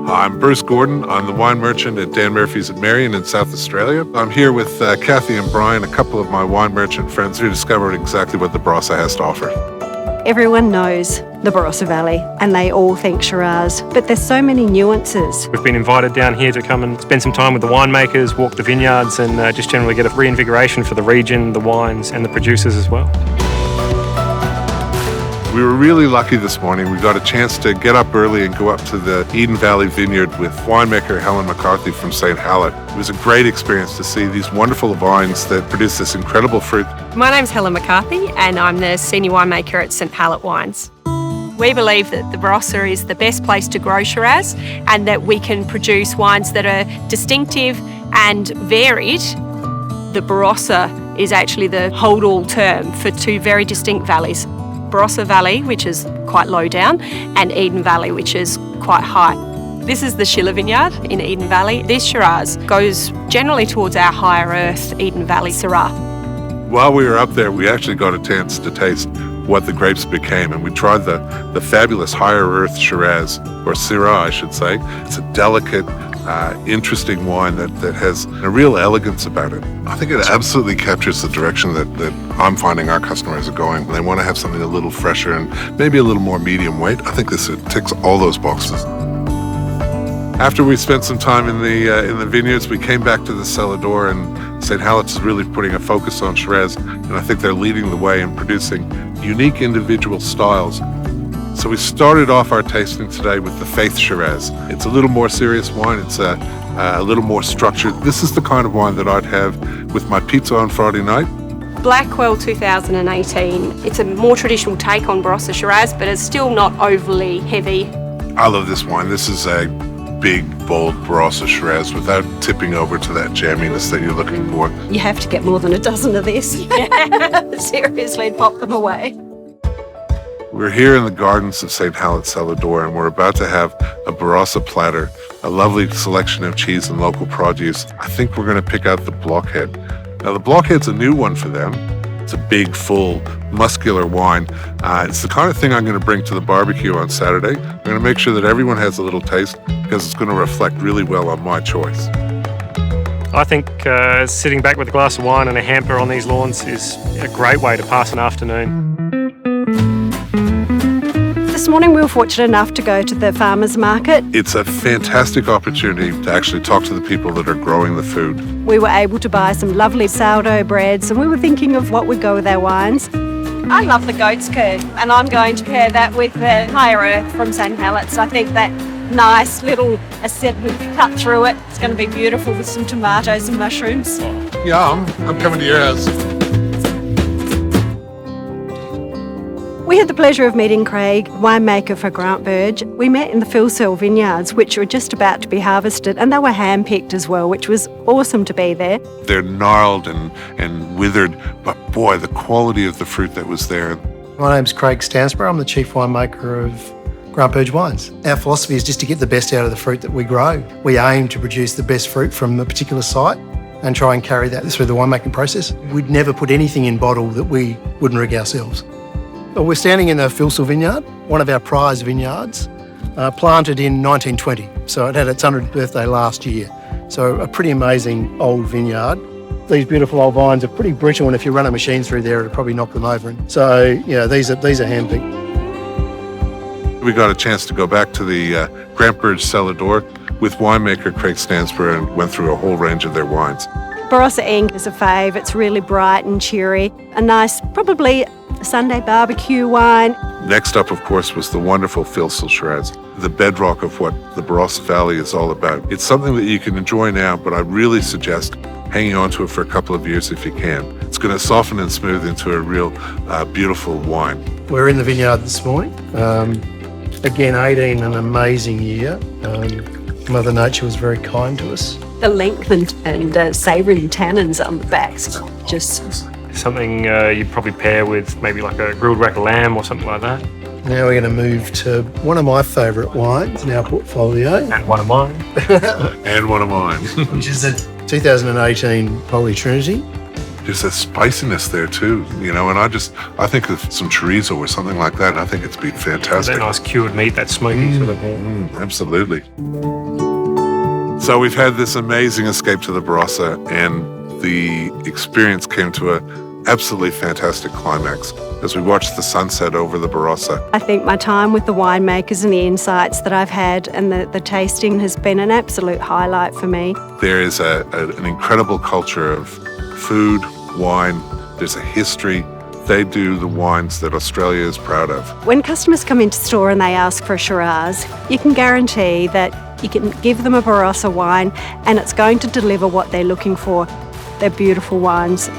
I'm Bruce Gordon. I'm the wine merchant at Dan Murphy's at Marion in South Australia. I'm here with Kathy and Brian, a couple of my wine merchant friends who discovered exactly what the Barossa has to offer. Everyone knows the Barossa Valley and they all think Shiraz, but there's so many nuances. We've been invited down here to come and spend some time with the winemakers, walk the vineyards and just generally get a reinvigoration for the region, the wines and the producers as well. We were really lucky this morning. We got a chance to get up early and go up to the Eden Valley Vineyard with winemaker Helen McCarthy from St. Hallett. It was a great experience to see these wonderful vines that produce this incredible fruit. My name's Helen McCarthy and I'm the senior winemaker at St. Hallett Wines. We believe that the Barossa is the best place to grow Shiraz and that we can produce wines that are distinctive and varied. The Barossa is actually the hold-all term for two very distinct valleys. Barossa Valley, which is quite low down, and Eden Valley, which is quite high. This is the Schiller Vineyard in Eden Valley. This Shiraz goes generally towards our higher earth Eden Valley Syrah. While we were up there, we actually got a chance to taste what the grapes became, and we tried the fabulous higher earth Shiraz, or Syrah, I should say. It's a delicate, interesting wine that has a real elegance about it. I think it absolutely captures the direction that I'm finding our customers are going. They want to have something a little fresher and maybe a little more medium weight. I think this ticks all those boxes. After we spent some time in the vineyards, we came back to the cellar door, and St. Hallett's is really putting a focus on Shiraz, and I think they're leading the way in producing unique individual styles. So we started off our tasting today with the Faith Shiraz. It's a little more serious wine. It's a little more structured. This is the kind of wine that I'd have with my pizza on Friday night. Blackwell 2018. It's a more traditional take on Barossa Shiraz, but it's still not overly heavy. I love this wine. This is a big, bold Barossa Shiraz without tipping over to that jamminess that you're looking for. You have to get more than a dozen of this. Seriously, pop them away. We're here in the gardens of St. Hallett's cellar door, and we're about to have a Barossa platter, a lovely selection of cheese and local produce. I think we're going to pick out the Blockhead. Now, the Blockhead's a new one for them. It's a big, full, muscular wine. It's the kind of thing I'm going to bring to the barbecue on Saturday. I'm going to make sure that everyone has a little taste because it's going to reflect really well on my choice. I think sitting back with a glass of wine and a hamper on these lawns is a great way to pass an afternoon. This morning we were fortunate enough to go to the farmers market. It's a fantastic opportunity to actually talk to the people that are growing the food. We were able to buy some lovely sourdough breads and we were thinking of what would go with our wines. I love the goat's curd and I'm going to pair that with the higher earth from St. Hallett's. I think that nice little acidity cut through it. It's going to be beautiful with some tomatoes and mushrooms. Yum, I'm coming to your house. We had the pleasure of meeting Craig, winemaker for Grant Purge. We met in the Filsol vineyards, which were just about to be harvested, and they were hand-picked as well, which was awesome to be there. They're gnarled and withered, but boy, the quality of the fruit that was there. My name's Craig Stansborough. I'm the chief winemaker of Grant Purge Wines. Our philosophy is just to get the best out of the fruit that we grow. We aim to produce the best fruit from a particular site and try and carry that through the winemaking process. We'd never put anything in bottle that we wouldn't rig ourselves. We're standing in the Filsol vineyard, one of our prize vineyards, planted in 1920. So it had its 100th birthday last year. So a pretty amazing old vineyard. These beautiful old vines are pretty brittle, and if you run a machine through there, it'll probably knock them over. And so, these are hand-picked. We got a chance to go back to the Grant Purge cellar door with winemaker Craig Stansborough and went through a whole range of their wines. Barossa Ink is a fave. It's really bright and cheery. A nice, probably Sunday barbecue wine. Next up, of course, was the wonderful Filsol Shiraz, the bedrock of what the Barossa Valley is all about. It's something that you can enjoy now, but I really suggest hanging on to it for a couple of years if you can. It's going to soften and smooth into a real beautiful wine. We're in the vineyard this morning. Again, 18, an amazing year. Mother Nature was very kind to us. The length and savoury tannins on the backs, just... Something you'd probably pair with maybe like a grilled rack of lamb or something like that. Now we're going to move to one of my favourite wines in our portfolio. And one of mine. And one of mine. Which is a 2018 Holy Trinity. there's a spiciness there too, and I think of some chorizo or something like that, and I think it's been fantastic. That nice cured meat, that smoky sort of. Absolutely. So we've had this amazing escape to the Barossa, and the experience came to an absolutely fantastic climax as we watched the sunset over the Barossa. I think my time with the winemakers and the insights that I've had and the tasting has been an absolute highlight for me. There is an incredible culture of food, wine, there's a history. They do the wines that Australia is proud of. When customers come into store and they ask for a Shiraz, you can guarantee that you can give them a Barossa wine and it's going to deliver what they're looking for. They're beautiful wines.